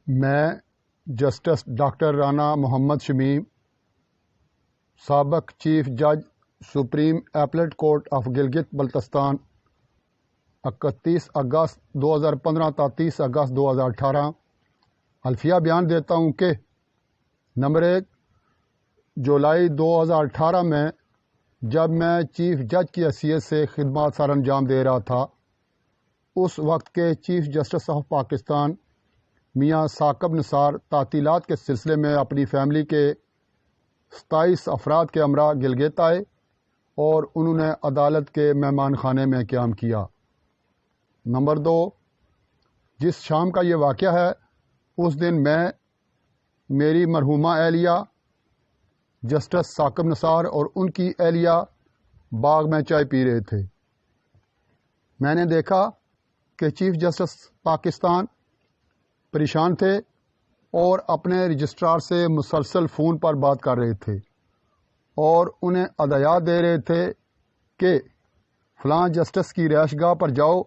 میں justice doctor Rana محمد شمیم، سابق chief جج supreme applet court of Gilgit Baltistan, 31 اگست 2015 تا 30 اگست 2018 حلفیہ بیان دیتا ہوں کہ نمبر 1 جولائی 2018 میں جب میں چیف جج کی حیثیت سے خدمات سر انجام دے رہا تھا، اس وقت کے چیف جسٹس آف پاکستان میاں ثاقب نثار تعطیلات کے سلسلے میں اپنی فیملی کے 27 افراد کے ہمراہ گلگت آئے اور انہوں نے عدالت کے مہمان خانے میں قیام کیا۔ نمبر 2، جس شام کا یہ واقعہ ہے اس دن میں، میری مرحومہ اہلیہ جسٹس ثاقب نثار اور ان کی اہلیہ باغ میں چائے پی رہے تھے۔ میں نے دیکھا کہ چیف جسٹس پاکستان پریشان تھے اور اپنے رجسٹرار سے مسلسل فون پر بات کر رہے تھے اور انہیں ہدایات دے رہے تھے کہ فلاں جسٹس کی رہائش گاہ پر جاؤ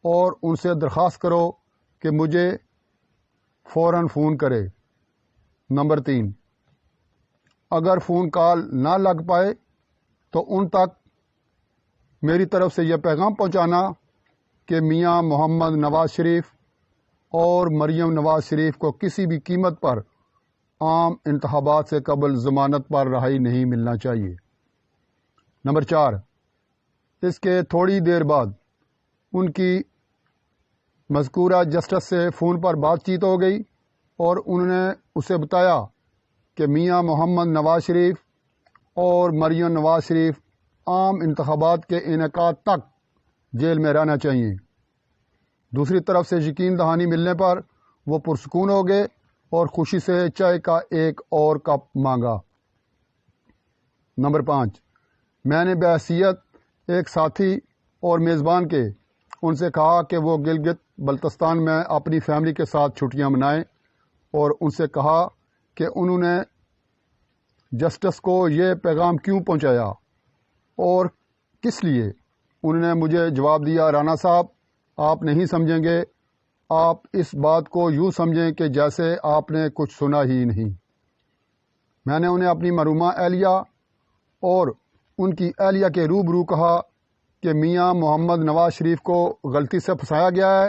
اور ان سے درخواست کرو کہ مجھے فوراً فون کرے۔ نمبر 3، اگر فون کال نہ لگ پائے تو ان تک میری طرف سے یہ پیغام پہنچانا کہ میاں محمد نواز شریف اور مریم نواز شریف کو کسی بھی قیمت پر عام انتخابات سے قبل ضمانت پر رہائی نہیں ملنا چاہیے۔ نمبر 4، اس کے تھوڑی دیر بعد ان کی مذکورہ جسٹس سے فون پر بات چیت ہو گئی اور انہوں نے اسے بتایا کہ میاں محمد نواز شریف اور مریم نواز شریف عام انتخابات کے انعقاد تک جیل میں رہنا چاہیے۔ دوسری طرف سے یقین دہانی ملنے پر وہ پرسکون ہو گئے اور خوشی سے چائے کا ایک اور کپ مانگا۔ نمبر 5، میں نے بحیثیت ایک ساتھی اور میزبان کے ان سے کہا کہ وہ گلگت بلتستان میں اپنی فیملی کے ساتھ چھٹیاں منائیں اور ان سے کہا کہ انہوں نے جسٹس کو یہ پیغام کیوں پہنچایا اور کس لیے۔ انہوں نے مجھے جواب دیا، رانا صاحب آپ نہیں سمجھیں گے، آپ اس بات کو یوں سمجھیں کہ جیسے آپ نے کچھ سنا ہی نہیں۔ میں نے انہیں اپنی مرحومہ اہلیہ اور ان کی اہلیہ کے روبرو کہا کہ میاں محمد نواز شریف کو غلطی سے پھنسایا گیا ہے